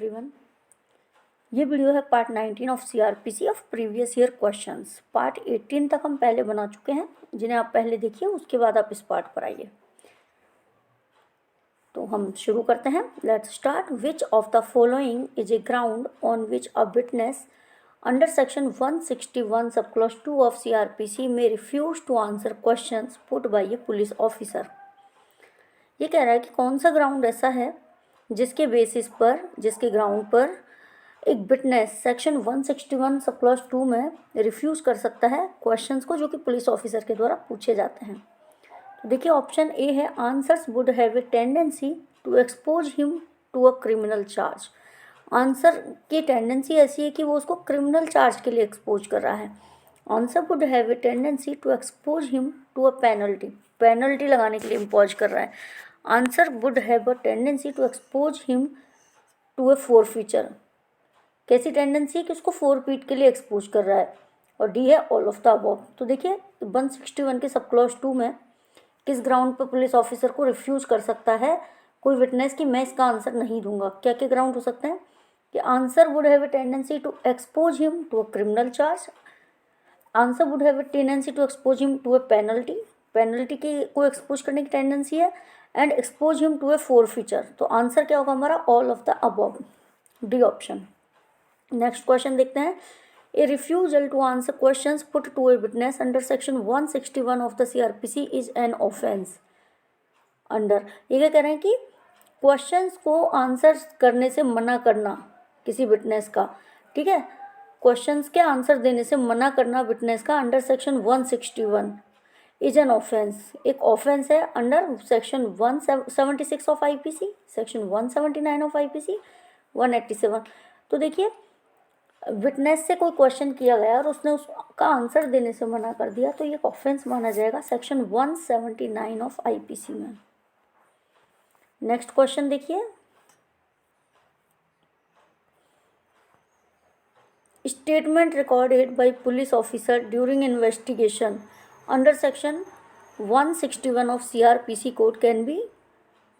Everyone, ये video है part 19 of CrPC of previous year questions. Part 18 तक हम पहले बना चुके हैं, जिन्हें आप पहले देखिए, उसके बाद आप इस पार्ट पर आइए। तो हम शुरू करते हैं। Let's start. Which of the following is a ground on which a witness under section 161 sub clause 2 of CrPC may refuse to answer questions put by a police officer. ये कह रहा है कि कौन सा ग्राउंड ऐसा है जिसके बेसिस पर, जिसके ग्राउंड पर एक विटनेस सेक्शन 161 सब क्लॉज 2 में रिफ्यूज़ कर सकता है क्वेश्चंस को जो कि पुलिस ऑफिसर के द्वारा पूछे जाते हैं। तो देखिए, ऑप्शन ए है answers would have a tendency to expose him to a criminal charge. Answer की टेंडेंसी ऐसी है कि वो उसको क्रिमिनल चार्ज के लिए एक्सपोज कर रहा है। Answer would have a tendency to expose him to a penalty, penalty लगाने के लिए इम्पोज कर रहा है। Answer would have a tendency to expose him to a forfeiture. कैसी टेंडेंसी कि उसको फोरफीट के लिए एक्सपोज कर रहा है। और डी है ऑल ऑफ द अबव। तो देखिए 161 के सब क्लॉज 2 में किस ग्राउंड पर पुलिस ऑफिसर को रिफ्यूज कर सकता है कोई विटनेस कि मैं इसका आंसर नहीं दूंगा। क्या क्या ग्राउंड हो सकते हैं कि answer would have a tendency to expose him to a criminal charge, answer would have a tendency to expose him to a penalty, penalty की को एक्सपोज करने की टेंडेंसी है, and expose him to a forfeiture. तो answer क्या होगा हमारा all of the above, D option. Next question देखते हैं। A refusal to answer questions put to a witness under section 161 of the CrPC is an offence. Under ये क्या कह रहे हैं कि क्वेश्चंस को आंसर करने से मना करना किसी विटनेस का, ठीक है, क्वेश्चंस के आंसर देने से मना करना विटनेस का under section 161 is an offence, एक ऑफेंस है under section 176 of IPC, section 179 of IPC, 187। तो देखिए, विटनेस से कोई क्वेश्चन किया गया और उसने उसका आंसर देने से मना कर दिया, तो ये ऑफेंस माना जाएगा सेक्शन 179 ऑफ आईपीसी में। नेक्स्ट क्वेश्चन देखिए। Statement recorded by police officer during investigation under section 161 of CrPC code can be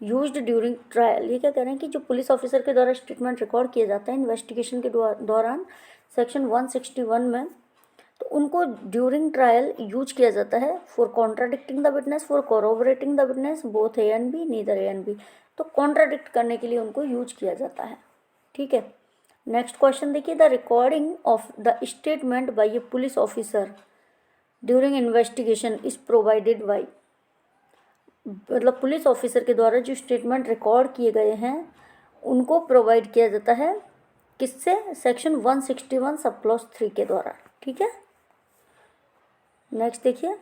used during trial. ये क्या कह रहे हैं कि जो पुलिस ऑफिसर के द्वारा स्टेटमेंट रिकॉर्ड किया जाता है इन्वेस्टिगेशन के दौरान सेक्शन 161 में, तो उनको ड्यूरिंग ट्रायल यूज किया जाता है for contradicting the witness, for corroborating the witness, both A and B, neither A and B. तो कॉन्ट्राडिक्ट करने के लिए उनको यूज किया जाता है, ठीक है। नेक्स्ट क्वेश्चन देखिए। The recording of the statement by a police officer during investigation is provided by, मतलब पुलिस ऑफिसर के द्वारा जो स्टेटमेंट रिकॉर्ड किए गए हैं उनको प्रोवाइड किया जाता है किससे, सेक्शन 161 सब क्लॉज 3 के द्वारा, ठीक है। नेक्स्ट देखिए।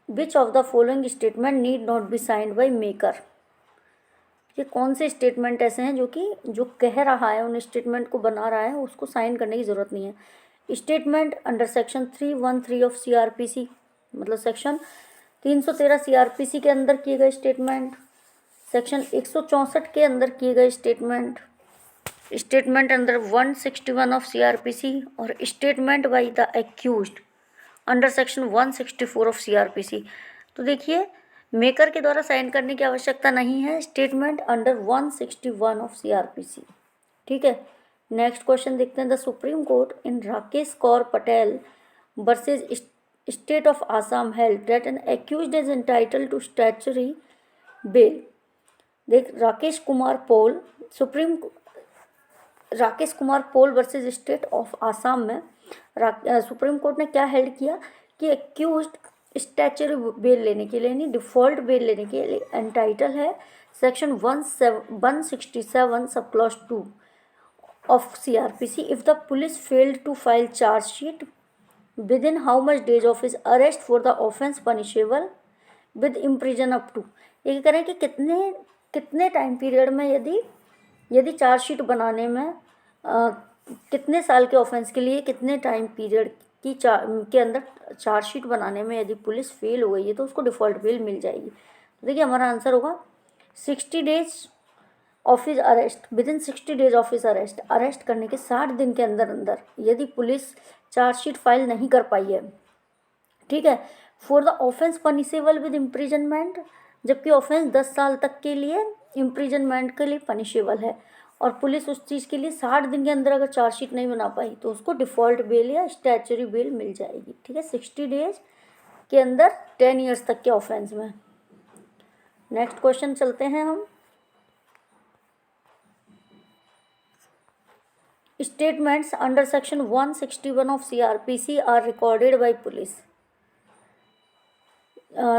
विच of the following statement need not be signed by maker. ये कौन से स्टेटमेंट ऐसे हैं जो कि जो कह रहा है, उन स्टेटमेंट को बना रहा है, उसको साइन करने की ज़रूरत नहीं है। Statement under section 313 of CrPC, मतलब सेक्शन 313 सीआरपीसी के अंदर किए गए स्टेटमेंट, सेक्शन 164 के अंदर किए गए statement, statement under 161 of CrPC, और statement by the accused under section 164 of CrPC. तो देखिए, मेकर के द्वारा साइन करने की आवश्यकता नहीं है स्टेटमेंट अंडर 161 ऑफ सीआरपीसी, ठीक है। नेक्स्ट क्वेश्चन देखते हैं। The Supreme Court in Rakesh Kaur Patel versus state of Assam held that an accused is entitled to statutory bail. देख, Rakesh Kumar Paul versus state of Assam में सुप्रीम कोर्ट ने क्या हेल्ड किया कि एक्यूज्ड स्टैच्यूटरी बेल लेने के लिए, यानी डिफ़ॉल्ट बेल लेने के लिए एंटाइटल है section 167 sub clause 2 of CrPC if the police failed to file chargesheet within how much days of his arrest for the offence punishable with imprison up to. ये कह रहे हैं कि कितने टाइम पीरियड में, यदि chargesheet बनाने में कितने साल के ऑफेंस के लिए कितने टाइम पीरियड के अंदर चार्जशीट बनाने में यदि पुलिस फेल हो गई है तो उसको डिफ़ॉल्ट बेल मिल जाएगी। तो देखिए, हमारा आंसर होगा 60 days of his arrest, with in 60 days of his arrest करने के 60 दिन के अंदर यदि पुलिस चार्जशीट फाइल नहीं कर पाई है, ठीक है, for the offence punishable with imprisonment, जबकि ऑफेंस 10 साल तक के लिए इम्प्रिजनमेंट के लिए पनिशेबल है, और पुलिस उस चीज़ के लिए 60 दिन के अंदर अगर चार्जशीट नहीं बना पाई तो उसको डिफ़ॉल्ट बेल या स्टैचुरी बेल मिल जाएगी। ठीक है, 60 डेज के अंदर 10 ईयर्स तक के ऑफेंस में। नेक्स्ट क्वेश्चन चलते हैं हम। Statements under section 161 of CRPC are recorded by police.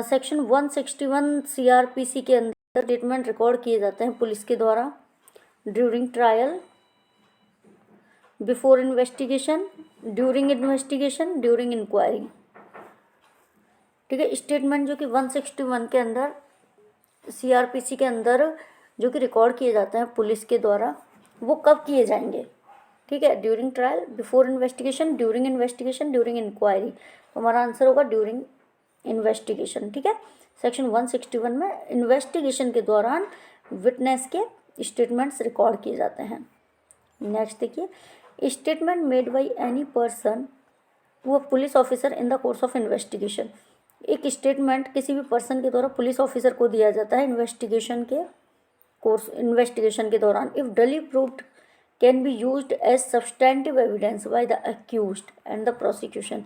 Section 161 CRPC के अंदर स्टेटमेंट रिकॉर्ड किए जाते हैं पुलिस के द्वारा during trial, before investigation, during investigation, during inquiry. ठीक है, स्टेटमेंट जो कि 161 के अंदर CRPC के अंदर जो कि रिकॉर्ड किए जाते हैं पुलिस के द्वारा, वो कब किए जाएंगे? ठीक है, during trial, before investigation, during investigation, during inquiry. तो हमारा आंसर होगा ड्यूरिंग इन्वेस्टिगेशन। ठीक है, सेक्शन 161 में इन्वेस्टिगेशन के दौरान विटनेस के स्टेटमेंट्स रिकॉर्ड किए जाते हैं। नेक्स्ट देखिए, statement made by any person to a police officer in the course of investigation. एक स्टेटमेंट किसी भी पर्सन के द्वारा पुलिस ऑफिसर को दिया जाता है इन्वेस्टिगेशन के दौरान। If duly proved can be used as substantive evidence by the accused and the prosecution.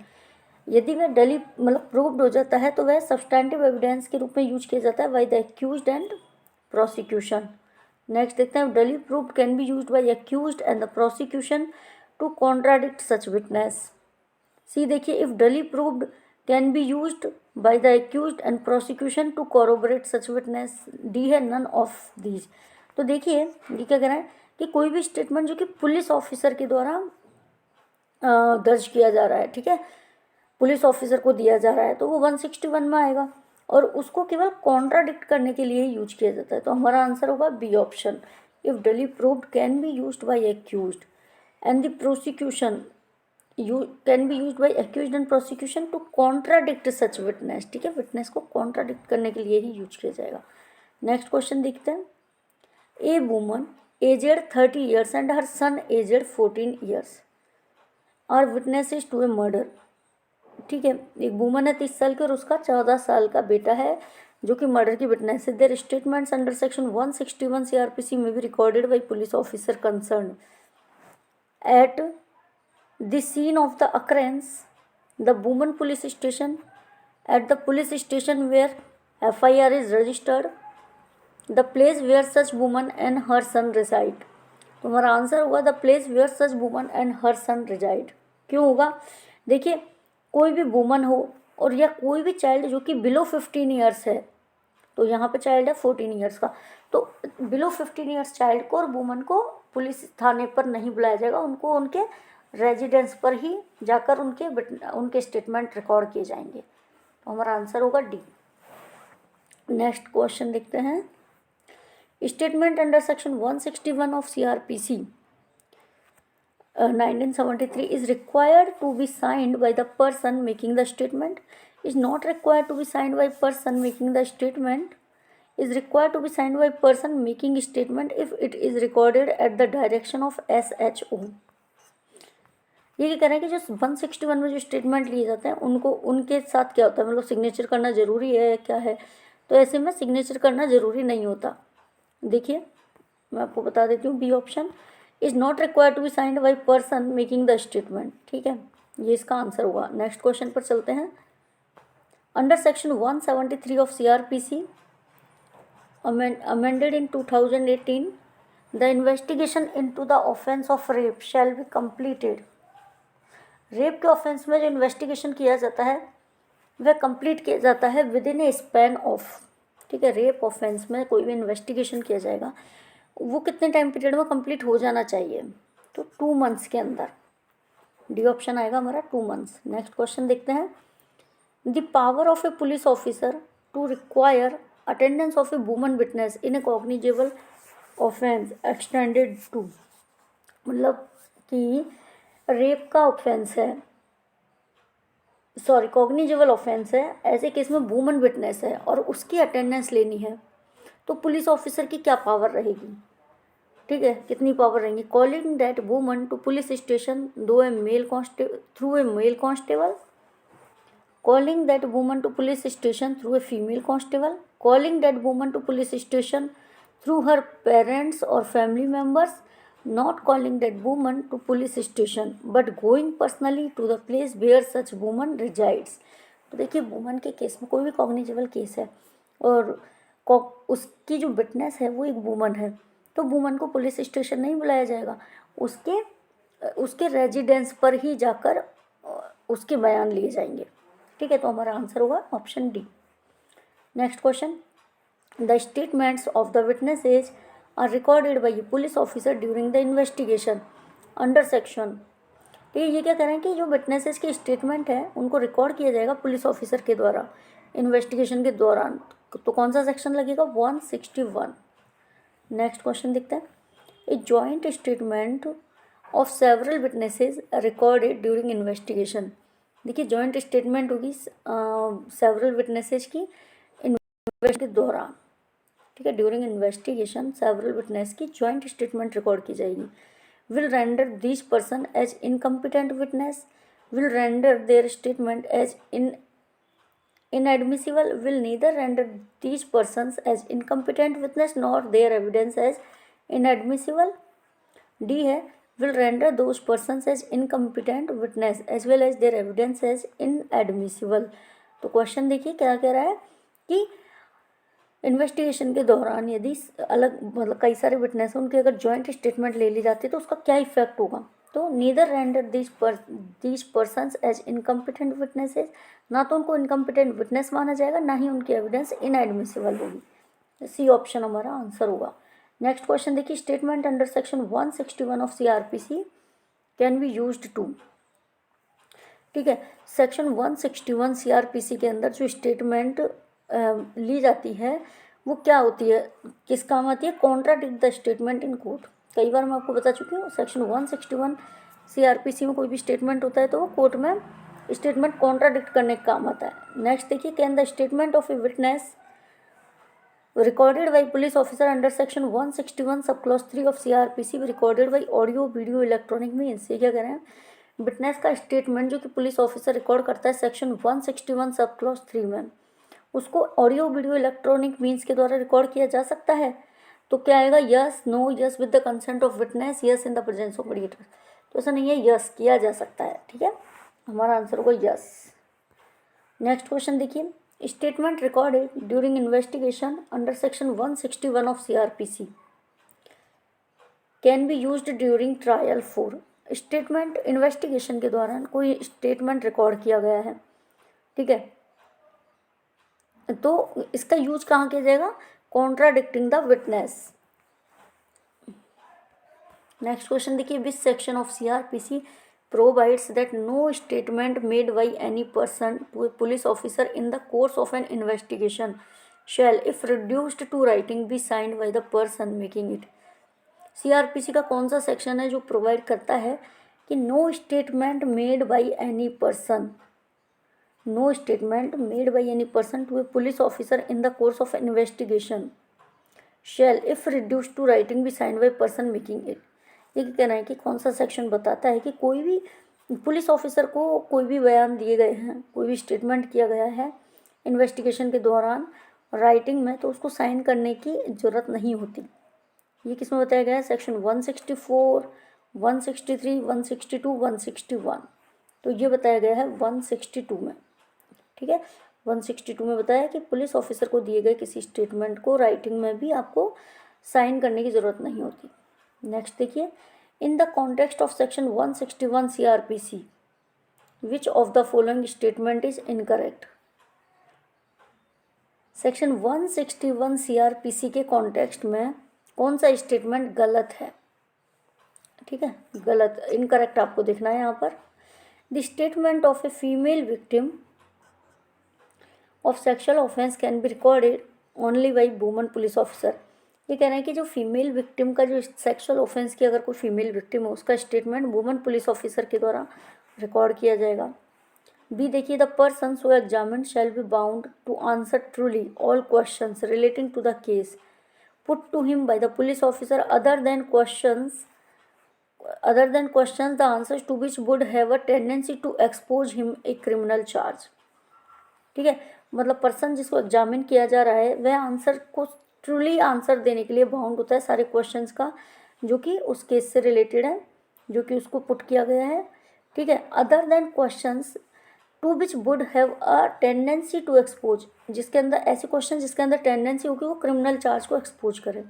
यदि वह डली मतलब प्रूव्ड हो जाता है तो वह सब्सटेंटिव एविडेंस के रूप में यूज किया जाता है by the accused and prosecution. Next देखते हैं, duly proved can be used by accused and the prosecution to contradict such witness. C देखिए, if duly proved can be used by the accused and prosecution to corroborate such witness. D है none of these. तो देखिए ये क्या कह रहा है कि कोई भी स्टेटमेंट जो कि पुलिस ऑफिसर के द्वारा दर्ज किया जा रहा है, ठीक है, पुलिस ऑफिसर को दिया जा रहा है, तो वो 161 में आएगा और उसको केवल कॉन्ट्राडिक्ट करने के लिए यूज किया जाता है। तो हमारा आंसर होगा B option, if duly proved can be used by accused and the prosecution can be used by accused and prosecution to contradict such witness. ठीक है, विटनेस को कॉन्ट्राडिक्ट करने के लिए ही यूज किया जाएगा। नेक्स्ट क्वेश्चन देखते हैं, a woman aged 30 years and her son aged 14 years are witnesses to a murder. ठीक है, एक वुमन है 30 साल की और उसका 14 साल का बेटा है जो कि मर्डर की विटनेस है। Their statements under section 161 CRPC में भी recorded by police officer concern at the scene of the occurrence, the woman police station, at the police station where FIR is registered, the place where such woman and her son reside. तो हमारा answer होगा the place where such woman and her son reside. क्यों होगा? देखिए, कोई भी woman हो और या कोई भी चाइल्ड जो कि बिलो 15 ईयर्स है, तो यहाँ पे चाइल्ड है 14 ईयर्स का, तो बिलो 15 ईयर्स चाइल्ड को और वुमन को पुलिस थाने पर नहीं बुलाया जाएगा, उनको उनके रेजिडेंस पर ही जाकर उनके स्टेटमेंट रिकॉर्ड किए जाएंगे। तो हमारा आंसर होगा डी। नेक्स्ट क्वेश्चन देखते हैं, statement under section 161 of CRPC 1973 is required to be signed by the person making the statement, is not required to be signed by person making the statement, is required to be signed by person making statement if it is recorded at the direction of SHO। ये कह रहे हैं कि जो 161 में जो statement लिए जाते हैं उनको उनके साथ क्या होता है, मतलब सिग्नेचर करना ज़रूरी है क्या है? तो ऐसे में सिग्नेचर करना ज़रूरी नहीं होता। देखिए मैं आपको बता देती हूँ, B option is not required to be signed by person making the statement. ठीक है, ये इसका आंसर होगा। नेक्स्ट क्वेश्चन पर चलते हैं, under section 173 of CRPC amended in 2018 the investigation into the offense of rape shall be completed। Rape के offence में जो इन्वेस्टिगेशन किया जाता है वह कंप्लीट किया जाता है with in A span of. ठीक है, रेप ऑफेंस में कोई भी इन्वेस्टिगेशन किया जाएगा वो कितने टाइम पीरियड में कंप्लीट हो जाना चाहिए? तो 2 मंथ्स के अंदर। डी ऑप्शन आएगा हमारा 2 मंथ्स। नेक्स्ट क्वेश्चन देखते हैं, the power of a police officer to require attendance of a woman witness in a cognizable offence extended to, मतलब कि रेप का ऑफेंस है, सॉरी कॉग्निजेबल ऑफेंस है, ऐसे केस में वुमन विटनेस है और उसकी अटेंडेंस लेनी है, तो पुलिस ऑफिसर की क्या पावर रहेगी? ठीक है, कितनी पावर रहेंगी? Calling that woman to police station through a male constable, calling that woman to police station through a female constable, calling that woman to police station through her parents or family members, not calling that woman to police station but going personally to the place where such woman resides। तो देखिए woman के case में कोई भी cognizable case है और उसकी जो विटनेस है वो एक वुमन है, तो वुमन को पुलिस स्टेशन नहीं बुलाया जाएगा, उसके रेजिडेंस पर ही जाकर उसके बयान लिए जाएंगे। ठीक है, तो हमारा आंसर होगा option D. Next question, the statements of the witnesses are recorded by police officer during the investigation under section. ठीक है, ये क्या कह रहे हैं कि जो विटनेसेस की स्टेटमेंट है उनको रिकॉर्ड किया जाएगा पुलिस ऑफिसर के द्वारा इन्वेस्टिगेशन के दौरान, तो कौन सा सेक्शन लगेगा? 161। नेक्स्ट क्वेश्चन देखते हैं, a joint statement of several witnesses recorded during investigation. देखिए जॉइंट स्टेटमेंट होगी सेवरल विटनेसेस की इन्वेस्टिगेशन के दौरान। ठीक है, ड्यूरिंग इन्वेस्टिगेशन सेवरल विटनेस की जॉइंट स्टेटमेंट रिकॉर्ड की जाएगी। Will render this person as incompetent witness, will render their statement as inadmissible, will neither render these persons as incompetent witness nor their evidence as inadmissible। D है, will render those persons as incompetent witness as well as their evidence as inadmissible। तो question देखिए क्या कह रहा है कि investigation के दौरान यदि अलग मतलब कई सारे विटनेस हैं उनकी अगर जॉइंट स्टेटमेंट ले ली जाती है तो उसका क्या इफेक्ट होगा? तो neither render these persons as incompetent witnesses, ना तो उनको इनकम्पिटेंट विटनेस माना जाएगा ना ही उनकी एविडेंस इनएडमिसिबल होगी। सी ऑप्शन हमारा आंसर होगा। नेक्स्ट क्वेश्चन देखिए, statement under section 161 of CRPC can be used to. ठीक है, सेक्शन 161 CRPC के अंदर जो स्टेटमेंट ली जाती है वो क्या होती है, किस काम आती है? Contradict the statement in court. कई बार मैं आपको बता चुकी हूँ, सेक्शन 161 CRPC में कोई भी स्टेटमेंट होता है तो वो कोर्ट में स्टेटमेंट कॉन्ट्राडिक्ट करने का काम आता है। नेक्स्ट देखिए, can the statement of a witness recorded by police officer under section 161 sub clause 3 of CRPC recorded by audio video electronic means. ये क्या कह रहे हैं, विटनेस का स्टेटमेंट जो कि पुलिस ऑफिसर रिकॉर्ड करता है सेक्शन 161 सब क्लॉज 3 में, उसको ऑडियो वीडियो इलेक्ट्रॉनिक मीन्स के द्वारा रिकॉर्ड किया जा सकता है। तो क्या आएगा? Yes, no, yes with the consent of witness, yes in the presence of mediator. तो ऐसा नहीं है, यस किया जा सकता है। ठीक है, हमारा आंसर होगा यस। नेक्स्ट क्वेश्चन देखिए, statement recorded during investigation under section 161 of CRPC can be used during trial for. Statement investigation के दौरान कोई स्टेटमेंट रिकॉर्ड किया गया है, ठीक है, तो इसका यूज कहाँ किया जाएगा? Contradicting the witness. Next question देखिए, which section of CRPC provides that no statement made by any person to a police officer in the course of an investigation shall if reduced to writing be signed by the person making it. CRPC का कौन सा section है जो provide करता है कि no statement made by any person, no statement made by any person to a police officer in the course of an investigation shall if reduced to writing be signed by person making it। ये कहना है कि कौन सा section बताता है कि कोई भी पुलिस ऑफिसर को कोई भी बयान दिए गए हैं, कोई भी स्टेटमेंट किया गया है इन्वेस्टिगेशन के दौरान राइटिंग में, तो उसको साइन करने की ज़रूरत नहीं होती। ये किस में बताया गया है? सेक्शन 164, 163, 162, 161। तो ये बताया गया है 162 में। ठीक है, 162 में बताया कि पुलिस ऑफिसर को दिए गए किसी स्टेटमेंट को राइटिंग में भी आपको साइन करने की ज़रूरत नहीं होती। नेक्स्ट देखिए, in the context of section 161 CRPC which of the following statement is incorrect. Section 161 CRPC के कॉन्टेक्स्ट में कौन सा स्टेटमेंट गलत है? ठीक है, गलत, इनकरेक्ट आपको देखना है यहाँ पर। The statement of a female victim of sexual offence can be recorded only by woman police officer. ये कह रहे हैं कि जो फीमेल विक्टिम का जो सेक्शुअल ऑफेंस की अगर कोई फीमेल विक्टिम हो उसका स्टेटमेंट वुमन पुलिस ऑफिसर के द्वारा रिकॉर्ड किया जाएगा। बी देखिए, the person so examined shall be bound to answer truly all questions relating to the case put to him by the police officer other than questions the answers to which would have a tendency to expose him a criminal charge. ठीक है, मतलब person जिसको examine किया जा रहा है वह answer को ट्रूली आंसर देने के लिए बाउंड होता है सारे क्वेश्चंस का जो कि उस केस से रिलेटेड है, जो कि उसको पुट किया गया है, ठीक है। Other than questions to which would have a tendency to expose, जिसके अंदर ऐसे क्वेश्चन जिसके अंदर टेंडेंसी होगी वो क्रिमिनल चार्ज को एक्सपोज करे।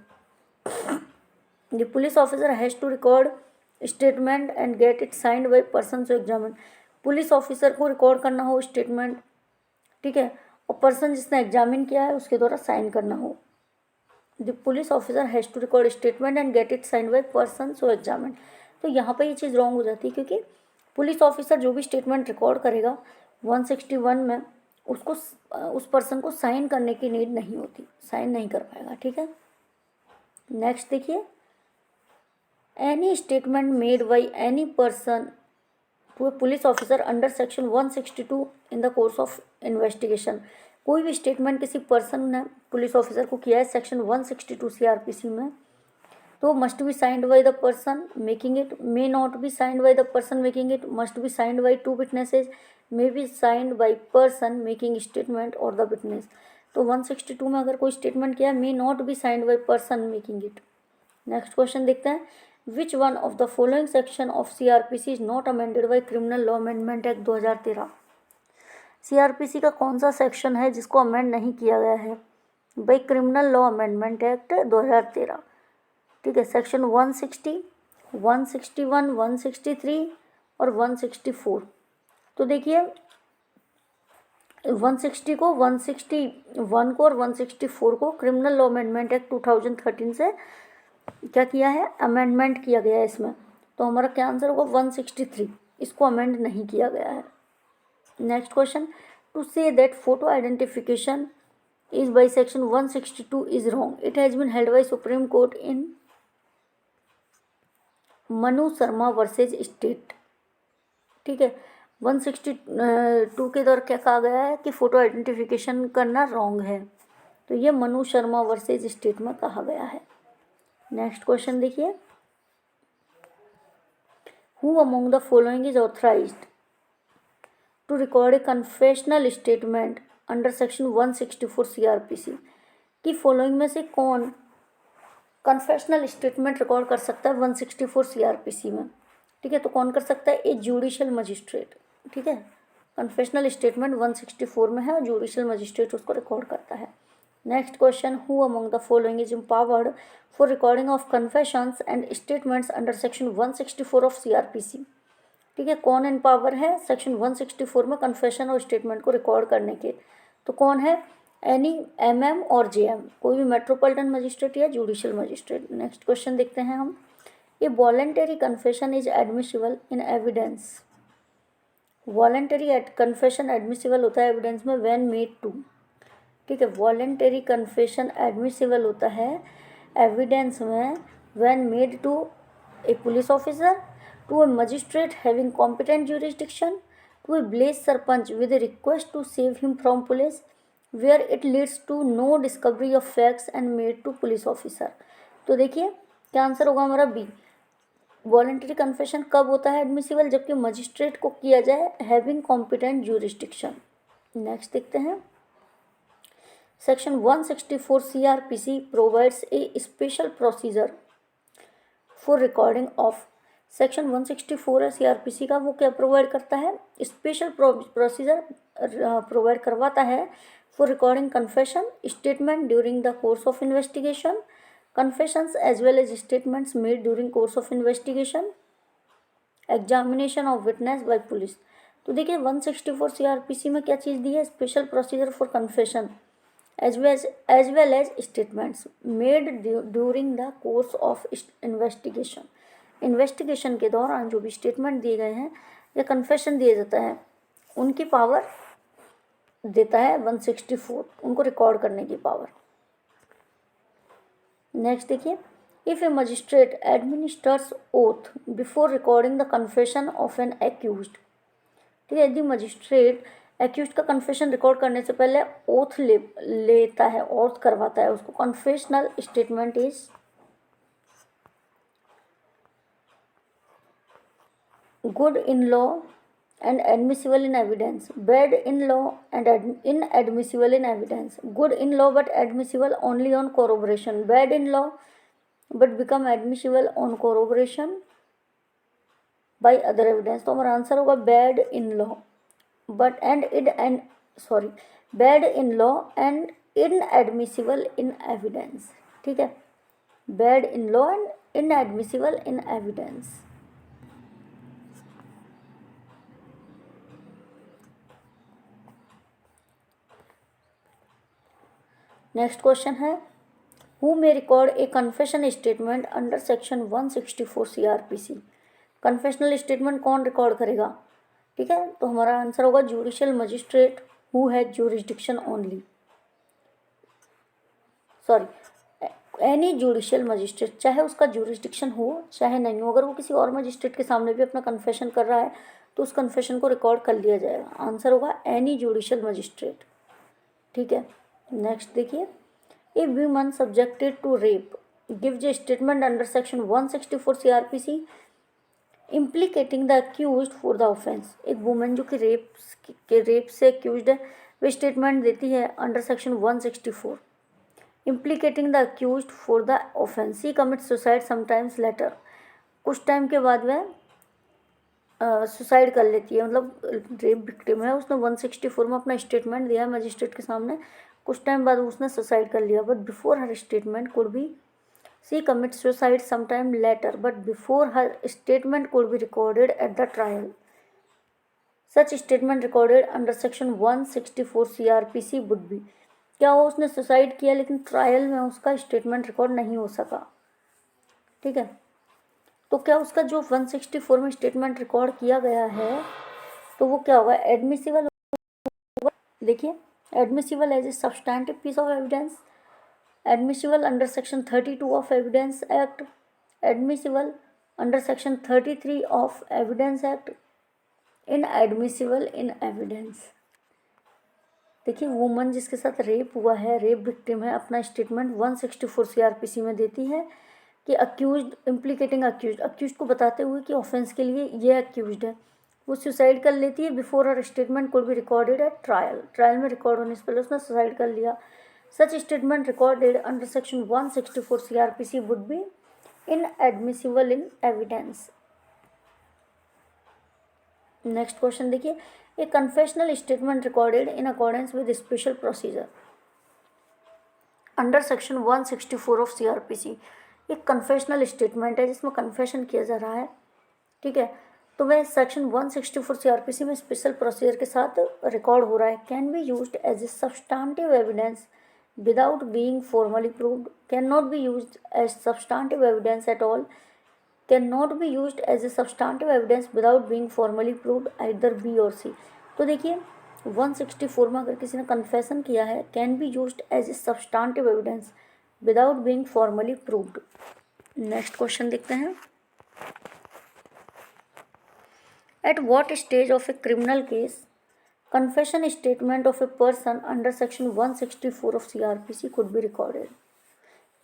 The police officer has to record statement and get it signed by person to examine, police officer को रिकॉर्ड करना हो स्टेटमेंट, ठीक है, और पर्सन जिसने एग्जामिन किया है उसके द्वारा साइन करना हो। The police officer has to record statement and get it signed by person so examine. तो यहाँ पर ये चीज़ रॉन्ग हो जाती है क्योंकि पुलिस ऑफिसर जो भी स्टेटमेंट रिकॉर्ड करेगा 161 में उसको उस पर्सन को साइन करने की नीड नहीं होती, साइन नहीं कर पाएगा, ठीक है। नेक्स्ट देखिए, any statement made by any person to a police officer under section 162 in the course of investigation, कोई भी स्टेटमेंट किसी पर्सन ने पुलिस ऑफिसर को किया है सेक्शन 162 CRPC में, तो must be signed by the person making it, may not be signed by the person making it, must be signed by 2 witnesses, may be signed by person making statement और the witness. तो 162 में अगर कोई statement किया may not be signed by person making it. Next question देखते हैं, which one of the following section of CRPC is not amended bye criminal law amendment act 2013। CRPC का कौन सा सेक्शन है जिसको अमेंड नहीं किया गया है by criminal law amendment act 2013, ठीक है। सेक्शन 160, 161, 163 और 164। तो देखिए 160 को, 161 को और 164 को क्रिमिनल लॉ अमेंडमेंट एक्ट 2013 से क्या किया है, अमेंडमेंट किया गया है इसमें। तो हमारा क्या आंसर होगा 163, इसको अमेंड नहीं किया गया है। Next question, to say that photo identification is by section 162 is wrong, it has been held by Supreme Court in Manu Sharma versus state, ठीक है। 162 के द्वारा क्या कहा गया है कि फ़ोटो आइडेंटिफिकेशन करना रॉन्ग है, तो ये मनु शर्मा वर्सेज स्टेट में कहा गया है। नेक्स्ट क्वेश्चन देखिए, who among the following is authorised to record a confessional statement under section 164 CRPC, की फॉलोइंग में से कौन कन्फेशनल स्टेटमेंट रिकॉर्ड कर सकता है 164 CRPC में, ठीक है। तो कौन कर सकता है, ए जुडिशियल मजिस्ट्रेट, ठीक है। कन्फेशनल स्टेटमेंट 164 में है और जुडिशियल मजिस्ट्रेट उसको रिकॉर्ड करता है। Next question, who among the following is empowered for recording of confessions and statements under section 164 of CRPC, ठीक है। कौन इन पावर है सेक्शन 164 में कन्फेशन और स्टेटमेंट को रिकॉर्ड करने के, तो कौन है, एनी MM और JM, कोई भी मेट्रोपॉलिटन मजिस्ट्रेट या जुडिशियल मजिस्ट्रेट। नेक्स्ट क्वेश्चन देखते हैं हम, ये voluntary confession is admissible in evidence, voluntary confession admissible होता है एविडेंस में व्हेन मेड टू, ठीक है। वॉलेंटरी कन्फेशन एडमिसिबल होता है एविडेंस में when made to a police officer, to a magistrate having competent jurisdiction, to a village sarpanch with a request to save him from police, where it leads to no discovery of facts and made to police officer। तो देखिए क्या answer होगा हमारा B, voluntary confession कब होता है admissible, जबकि magistrate को किया जाए हैविंग कॉम्पिटेंट ज्यूरिस्डिक्शन। नेक्स्ट देखते हैं, section 164 CRPC provides a special procedure for recording of, section 164 है CRPC का, वो क्या प्रोवाइड करता है, स्पेशल प्रोसीजर प्रोवाइड करवाता है for recording confession statement during the course of investigation, confessions as well as statements made during course of investigation, examination of witness by police. तो देखिए 164 CRPC में क्या चीज़ दी है, special procedure for confession as well as statements made during the course of investigation, investigation के दौरान जो भी स्टेटमेंट दिए गए हैं या कन्फेशन दिया जाता है उनकी पावर देता है 164, उनको रिकॉर्ड करने की पावर। नेक्स्ट देखिए, if A magistrate administers oath before recording the confession of N accused, ठीक है, यदि मजिस्ट्रेट एक्यूज्ड का कन्फेशन रिकॉर्ड करने से पहले ओथ लेता है, ओथ करवाता है उसको, confessional statement is good in law and admissible in evidence, bad in law and inadmissible in evidence, good in law but admissible only on corroboration, bad in law but become admissible on corroboration by other evidence. तो हमारा answer होगा bad in law but bad in law and inadmissible in evidence. ठीक है, bad in law and inadmissible in evidence. Next question है, who may record a confession statement under section 164 CRPC. Confessional statement कौन record करेगा? ठीक है, तो हमारा answer होगा judicial magistrate who has jurisdiction only, any judicial magistrate, चाहे उसका जुरिस्डिक्शन हो चाहे नहीं हो, अगर वो किसी और मजिस्ट्रेट के सामने भी अपना कन्फेशन कर रहा है तो उस कन्फेशन को रिकॉर्ड कर लिया जाएगा. आंसर होगा एनी जुडिशियल मजिस्ट्रेट. ठीक है, नेक्स्ट देखिए, a woman subjected to rape gives a statement under section 164 CRPC implicating the accused for the offence. एक वुमेन जो कि रेप से अक्यूज्ड है वे स्टेटमेंट देती है under section 164 implicating the accused for the offence. He commit suicide sometimes later. कुछ time के बाद वह सुसाइड कर लेती है, मतलब रेप विक्टिम है, उसने 164 में अपना स्टेटमेंट दिया है मजिस्ट्रेट के सामने, कुछ टाइम बाद उसने सुसाइड कर लिया. But before her statement could be she commit suicide sometime later but before her statement could be recorded at the trial. Such statement recorded under section 164 CRPC would be. क्या हो, उसने suicide किया लेकिन trial में उसका statement record नहीं हो सका. ठीक है, तो क्या उसका जो 164 में स्टेटमेंट रिकॉर्ड किया गया है तो वो क्या होगा, एडमिसिबल होगा. देखिए, admissible as a substantive piece of evidence, admissible under section 32 of evidence act, admissible under section 33 of evidence act, inadmissible in evidence. देखिए, वुमन जिसके साथ रेप हुआ है, रेप विक्टिम है, अपना स्टेटमेंट 164 CRPC में देती है कि अक्यूज्ड इम्प्लीकेटिंग अक्यूज्ड को बताते हुए कि ऑफेंस के लिए ये अक्यूज्ड है. वो सुसाइड कर लेती है before her statement could be recorded at trial. Trial में रिकॉर्ड होने से पहले उसने सुसाइड कर लिया. Such statement recorded under section 164 CRPC would be inadmissible in evidence. Next question देखिए, a confessional statement recorded in accordance with special procedure under section 164 of CRPC. एक confessional statement है जिसमें कन्फेशन किया जा रहा है. ठीक है, तो वह सेक्शन 164 CRPC में स्पेशल प्रोसीजर के साथ रिकॉर्ड हो रहा है. Can be used as a substantive evidence without being formally proved, can not be used as substantive evidence at all, can not be used as a substantive evidence without being formally proved, either B और C. तो देखिए, 164 में अगर किसी ने confession किया है, can be used as a substantive evidence without being formally proved. Next question देखते हैं, at what stage of a criminal case confession statement of a person under section 164 of CRPC could be recorded.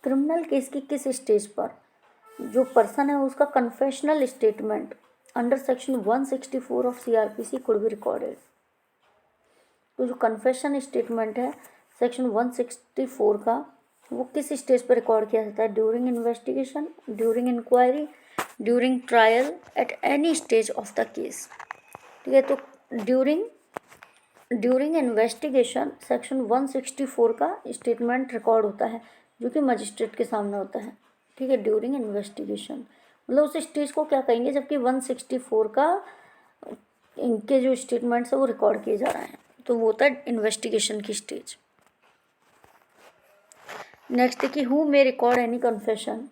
Criminal case की किस स्टेज पर जो person है उसका confessional statement under section 164 of CRPC could be recorded. तो जो confession statement है सेक्शन 164 का, वो किस स्टेज पर रिकॉर्ड किया जाता है? During investigation, during inquiry, during trial, at any stage of the case. ठीक है, तो ड्यूरिंग इन्वेस्टिगेशन सेक्शन 164 का स्टेटमेंट रिकॉर्ड होता है जो कि मजिस्ट्रेट के सामने होता है. ठीक है, ड्यूरिंग इन्वेस्टिगेशन मतलब उस स्टेज को क्या कहेंगे जबकि 164 का इनके जो स्टेटमेंट्स है वो रिकॉर्ड किए जा रहे हैं, तो वो होता है इन्वेस्टिगेशन की स्टेज. नेक्स्ट देखिए, who may record any confession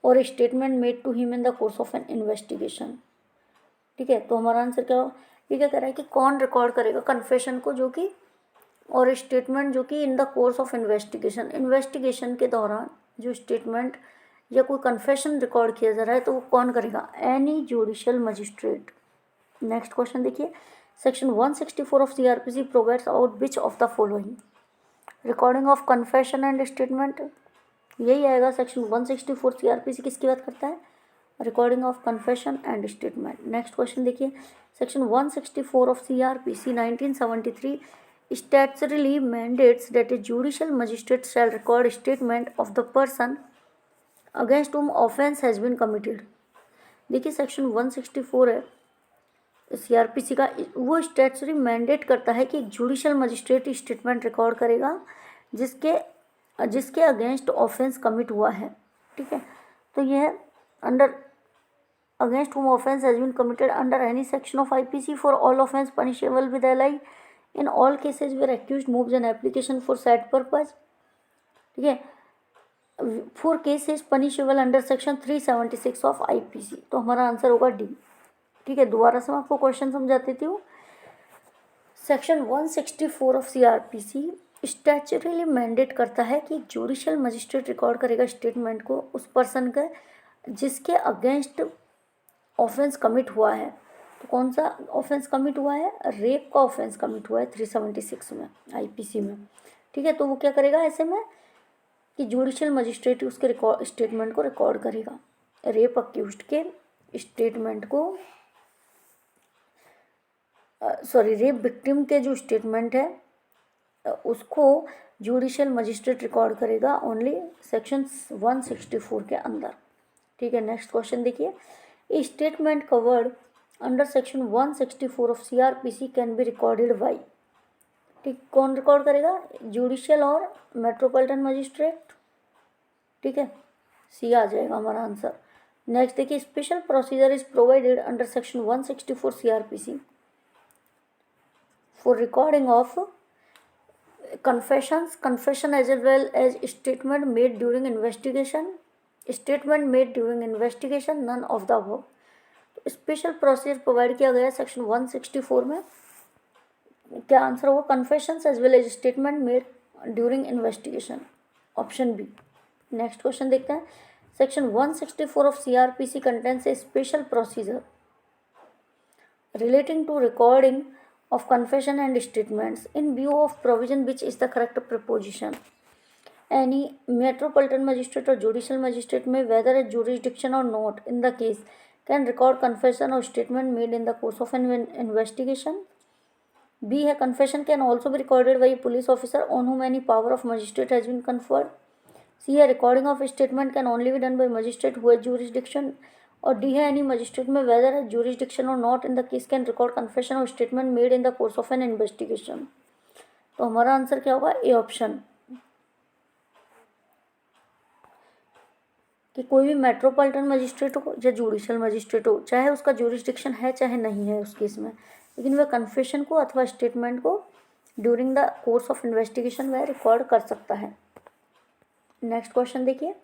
और statement made to him in the course of an investigation. ठीक है, तो हमारा आंसर क्या हो, ये क्या कह रहा है कि कौन रिकॉर्ड करेगा कन्फेशन को जो कि और स्टेटमेंट जो कि इन the course of investigation, investigation के दौरान जो स्टेटमेंट या कोई कन्फेशन रिकॉर्ड किया जा रहा है तो वो कौन करेगा? Any judicial magistrate. Next question देखिए, section 164 of CRPC provides out which of the following recording of confession and statement. यही आएगा, सेक्शन 164 CRPC किसकी बात करता है? Recording of confession and statement. Next question देखिए, section 164 of CRPC 1973 statutorily mandates that a judicial magistrate shall record statement of the person against whom offense has been committed। देखिए section 164 है CRPC का, वो statutory mandate करता है कि एक judicial magistrate statement record करेगा जिसके अगेंस्ट ऑफेंस कमिट हुआ है। ठीक है, तो यह under against whom offense has been committed under any section of IPC for all offense punishable with LI in all cases where accused moves an application for said purpose। ठीक है, for cases punishable under section 376 of IPC, तो हमारा answer होगा D. ठीक है, दोबारा से मैं आपको क्वेश्चन समझा देती हूँ। सेक्शन 164 ऑफ CRPC स्टैच्यूटरीली मैंडेट करता है कि जुडिशियल मजिस्ट्रेट रिकॉर्ड करेगा स्टेटमेंट को उस पर्सन का जिसके अगेंस्ट ऑफेंस कमिट हुआ है। तो कौन सा ऑफेंस कमिट हुआ है? रेप का ऑफेंस कमिट हुआ है 376 में IPC में। ठीक है, तो वो क्या करेगा ऐसे में कि जुडिशियल मजिस्ट्रेट उसके स्टेटमेंट को रिकॉर्ड करेगा। रेप अक्यूज्ड के स्टेटमेंट को रेप विक्टिम के जो स्टेटमेंट है उसको जुडिशियल मजिस्ट्रेट रिकॉर्ड करेगा ओनली सेक्शन 164 के अंदर। ठीक है, नेक्स्ट क्वेश्चन देखिए, ए statement covered under section 164 of CRPC can be recorded by. ठीक, कौन रिकॉर्ड करेगा? जुडिशियल और मेट्रोपॉलिटन मजिस्ट्रेट। ठीक है, सी आ जाएगा हमारा आंसर। नेक्स्ट देखिए, special procedure is provided under section 164 CRPC for recording of confession as well as statement made during investigation, none of the above। तो स्पेशल प्रोसीजर प्रोवाइड किया गया सेक्शन 164 में। क्या आंसर होगा? Confession as well as statement made during investigation, option B. Next question देखते हैं, section 164 of CRPC contains a special procedure relating to recording of confession and statements in view of provision which is the correct preposition। Any metropolitan magistrate or judicial magistrate may, whether a jurisdiction or not in the case, can record confession or statement made in the course of an investigation। B है, confession can also be recorded by a police officer on whom any power of magistrate has been conferred। C है, recording of statement can only be done by magistrate who has jurisdiction। और D है, any magistrate में whether है jurisdiction or not in the case can record confession और statement made in the course of an investigation. तो हमारा answer क्या होगा? A option, कि कोई भी मेट्रोपॉलिटन मजिस्ट्रेट हो या जुडिशियल मजिस्ट्रेट हो, चाहे उसका जुरिस्डिक्शन है चाहे नहीं है उस केस में, लेकिन वह कन्फेशन को अथवा स्टेटमेंट को during the course of investigation वह रिकॉर्ड कर सकता है। नेक्स्ट क्वेश्चन देखिए,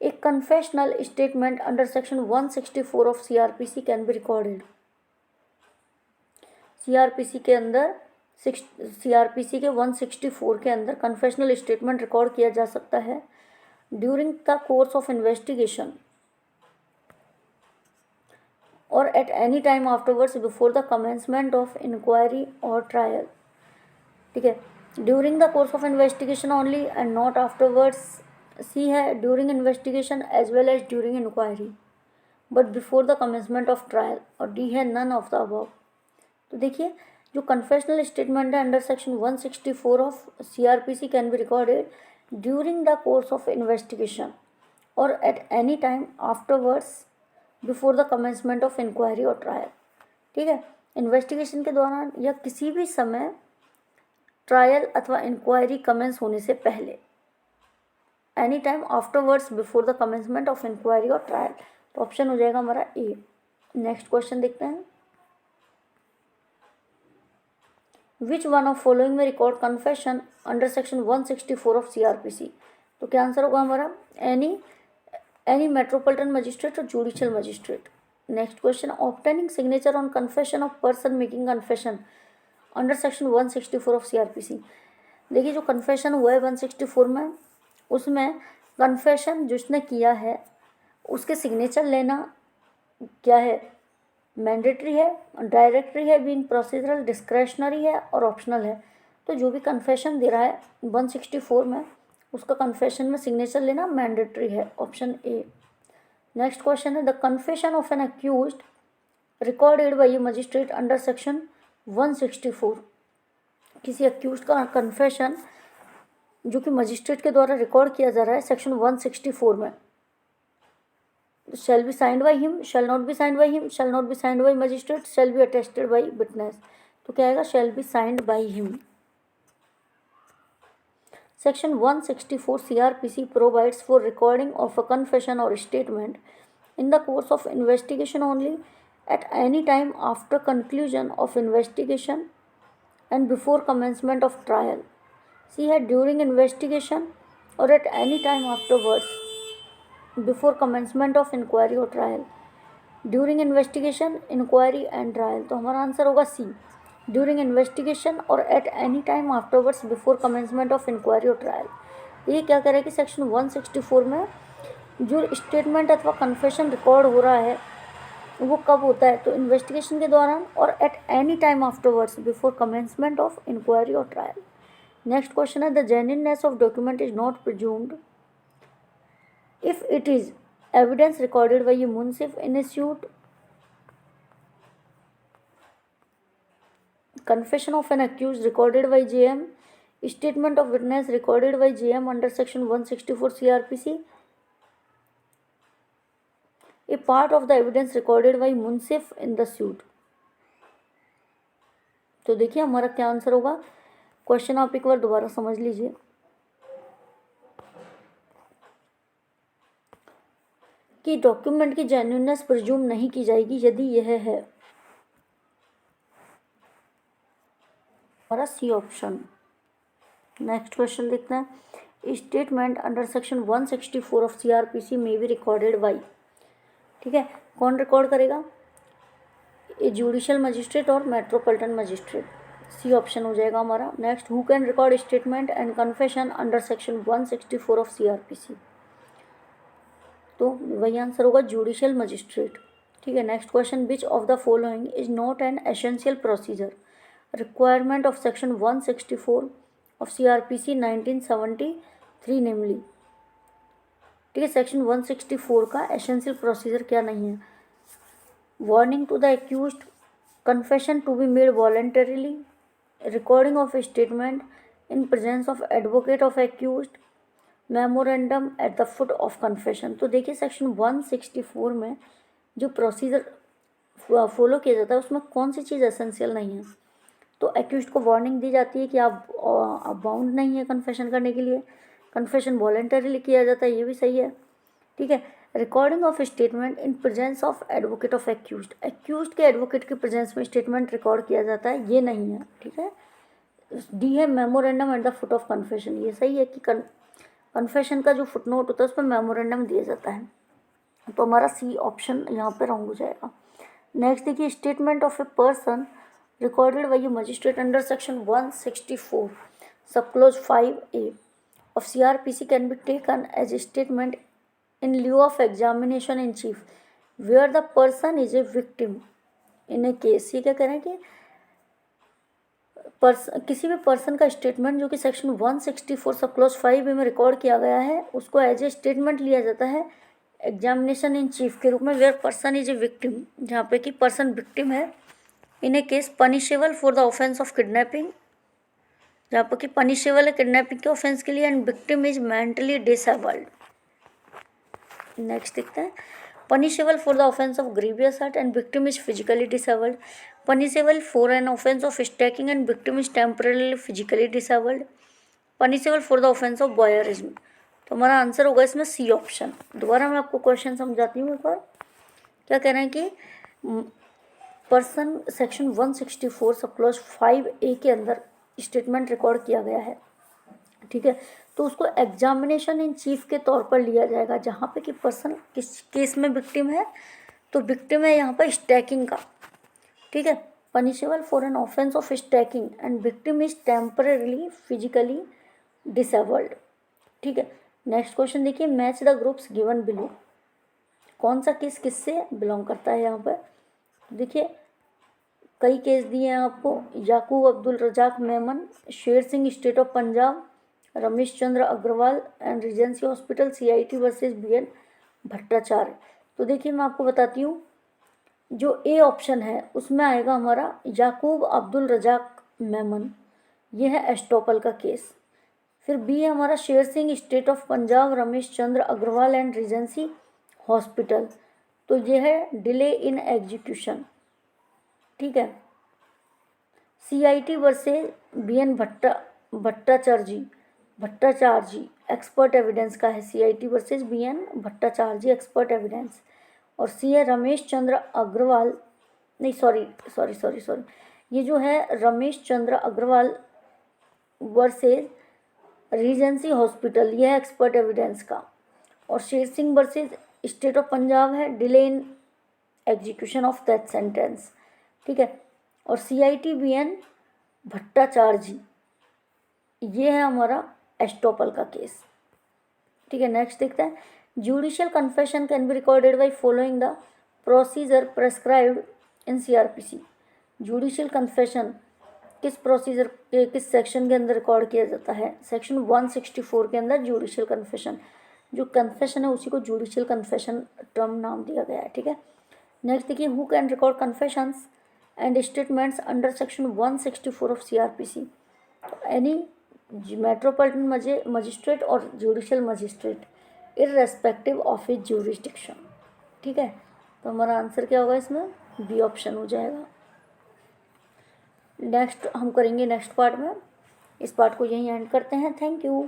A confessional statement under section 164 of CRPC can be recorded। CRPC के अंदर CRPC के 164 के अंदर कन्फेशनल स्टेटमेंट रिकॉर्ड किया जा सकता है during the course of investigation और at any time afterwards before the commencement of inquiry और ट्रायल। ठीक है, during the course of investigation only and not afterwards. C है, during investigation as well as during inquiry but before the commencement of trial. और D है, none of the above. तो देखिए, जो confessional statement है under section 164 of CRPC can be recorded during the course of investigation और at any time afterwards before the commencement of inquiry और trial. ठीक है, इन्वेस्टिगेशन के दौरान या किसी भी समय ट्रायल अथवा इंक्वायरी कमेंस होने से पहले, any time afterwards before the commencement of inquiry और ट्रायल। तो ऑप्शन हो जाएगा हमारा ए। नेक्स्ट क्वेश्चन देखते हैं, विच वन ऑफ फॉलोइंग में record confession under section 164 of CRPC। तो क्या आंसर होगा हमारा? एनी मेट्रोपॉलिटन मजिस्ट्रेट और judicial magistrate. Next question, obtaining signature on confession of person making confession under section 164 of CRPC। देखिए, जो कन्फेशन हुआ है 164 में, उसमें कन्फेशन जिसने किया है उसके सिग्नेचर लेना क्या है? मैंडेटरी है, डायरेक्टरी है, बीइंग प्रोसीजरल, डिस्क्रेशनरी है और ऑप्शनल है। तो जो भी कन्फेशन दे रहा है 164 में, उसका कन्फेशन में सिग्नेचर लेना मैंडेटरी है, ऑप्शन ए। नेक्स्ट क्वेश्चन है the confession of an accused recorded by a magistrate under section 164। किसी अक्यूज्ड का कन्फेशन जो कि मजिस्ट्रेट के द्वारा रिकॉर्ड किया जा रहा है सेक्शन 164 में, shall be signed by him, shall not be signed by him, shall not be signed by magistrate, shall be attested by witness। तो क्या आएगा? shall be signed by him। Section 164 CRPC provides for recording of a confession or statement in the course of investigation only, at any time after conclusion of investigation and before commencement of trial। See है during investigation or at any time afterwards before commencement of inquiry or trial। During investigation, inquiry and trial, तो हमारा answer होगा C, during investigation और at any time afterwards before commencement of inquiry और trial. ये क्या कह रहा है कि सेक्शन 164 में जो स्टेटमेंट अथवा कन्फेशन रिकॉर्ड हो रहा है वो कब होता है? तो इन्वेस्टिगेशन के दौरान और at any time afterwards before commencement of inquiry और ट्रायल। नेक्स्ट क्वेश्चन है the genuineness of document is not presumed if it is evidence recorded by a munsif in a suit, confession of an accused recorded by JM, statement of witness recorded by JM under section 164 CRPC, a part of the evidence recorded by munsif in the suit। तो देखिए हमारा क्या answer होगा। Question आप एक बार दोबारा समझ लीजिए कि डॉक्यूमेंट की जेन्युइननेस प्रिज्यूम नहीं की जाएगी यदि यह है हमारा सी ऑप्शन। नेक्स्ट क्वेश्चन देखते हैं statement under section 164 of CRPC में भी रिकॉर्डेड बाई, ठीक है, कौन रिकॉर्ड करेगा? ए जुडिशियल मजिस्ट्रेट और मेट्रोपॉलिटन मजिस्ट्रेट, सी ऑप्शन हो जाएगा हमारा। Next who can record statement and confession under section 164 of CRPC, तो वही आंसर होगा जुडिशियल मजिस्ट्रेट, ठीक है। Next question which of the following is not an essential procedure requirement of section 164 of CRPC 1973 नेमली, ठीक है। सेक्शन 164 का essential procedure क्या नहीं है? Warning to the accused, confession to be made voluntarily, recording of statement in presence of advocate of accused, memorandum at the foot of confession. तो देखिए section 164 में जो प्रोसीजर फॉलो किया जाता है उसमें कौन सी चीज़ एसेंशियल नहीं है? तो एक्यूज्ड को वार्निंग दी जाती है कि आप बाउंड नहीं है कन्फेशन करने के लिए, कन्फेशन वॉलंटरीली किया जाता है, ये भी सही है, ठीक है। Recording of statement in presence of advocate of accused, accused के एडवोकेट के प्रेजेंस में स्टेटमेंट रिकॉर्ड किया जाता है, ये नहीं है, ठीक है। डी है memorandum at the foot of confession, ये सही है कि कन्फेशन का जो फुटनोट होता है उस पर मेमोरेंडम दिया जाता है, तो हमारा सी ऑप्शन यहाँ पे रॉन्ग हो जाएगा। नेक्स्ट देखिए statement of a person recorded by a magistrate under section 164 sub clause 5A of CRPC can be taken as a statement in lieu of examination in chief where the person is a victim in a case. ये क्या करें कि किसी भी person का statement जो कि section 164 sub clause 5A में रिकॉर्ड किया गया है उसको एज ए स्टेटमेंट लिया जाता है एग्जामिनेशन इन चीफ के रूप में, where person is a victim, जहाँ पे कि पर्सन विक्टिम है in a case punishable for the offence of kidnapping, जहाँ पर कि पनिशेबल है किडनैपिंग के ऑफेंस के लिए, and victim is mentally disabled. Next देखते हैं punishable for the offence of grievous hurt and victim is physically disabled, punishable for an offence of stalking and victim is temporarily physically disabled, punishable for the offence of voyeurism. तो हमारा answer होगा इसमें C option. दोबारा मैं आपको question समझाती हूँ एक बार। क्या कह रहे हैं कि person section 164 sub clause 5A के अंदर स्टेटमेंट रिकॉर्ड किया गया है, ठीक है, तो उसको एग्जामिनेशन इन चीफ के तौर पर लिया जाएगा, जहाँ पे कि पर्सन किस केस में विक्टिम है, तो विक्टिम है यहाँ पर स्टैकिंग का, ठीक है, punishable for an offence of stalking and victim is temporarily physically disabled, ठीक है। नेक्स्ट क्वेश्चन देखिए match the groups given below, कौन सा केस किससे बिलोंग करता है? यहाँ पर देखिए कई केस दिए हैं आपको, याकूब Abdul Razak Memon, Sher Singh state of Punjab, Ramesh Chandra Agarwal and Regency Hospital CIT versus BN Bhattacharya. तो देखिए मैं आपको बताती हूँ, जो ए ऑप्शन है उसमें आएगा हमारा याकूब अब्दुल रजाक मेमन, ये है एस्टोपल का केस। फिर बी है हमारा Sher Singh state of Punjab Ramesh Chandra Agarwal and Regency Hospital, तो ये है डिले इन एग्जीक्यूशन। ठीक है। CIT versus BN Bhattacharjee expert evidence का है, CIT versus BN Bhattacharjee expert evidence. और सी है रमेश चंद्र अग्रवाल, नहीं सॉरी, ये जो है Ramesh Chandra Agarwal versus Regency hospital, ये है एक्सपर्ट एविडेंस का। और Sher Singh versus state of Punjab है delay in execution of death sentence. ठीक है। और CIT BN भट्टाचार्जी, ये है हमारा एस्टोपल का केस। ठीक है। नेक्स्ट देखते हैं, judicial confession can be recorded by following the procedure prescribed in CRPC। Judicial confession किस प्रोसीजर के किस सेक्शन के अंदर रिकॉर्ड किया जाता है? सेक्शन 164 के अंदर जुडिशियल कन्फेशन, जो कन्फेशन है उसी को जुडिशियल कन्फेशन टर्म नाम दिया गया है। ठीक है। नेक्स्ट देखिए, who can record confessions and statements under section 164 of CRPC? Any metropolitan magistrate और judicial magistrate irrespective of his jurisdiction. ठीक है। तो हमारा आंसर क्या होगा इसमें? बी ऑप्शन हो जाएगा। नेक्स्ट हम करेंगे नेक्स्ट पार्ट में, इस पार्ट को यहीं एंड करते हैं। Thank you.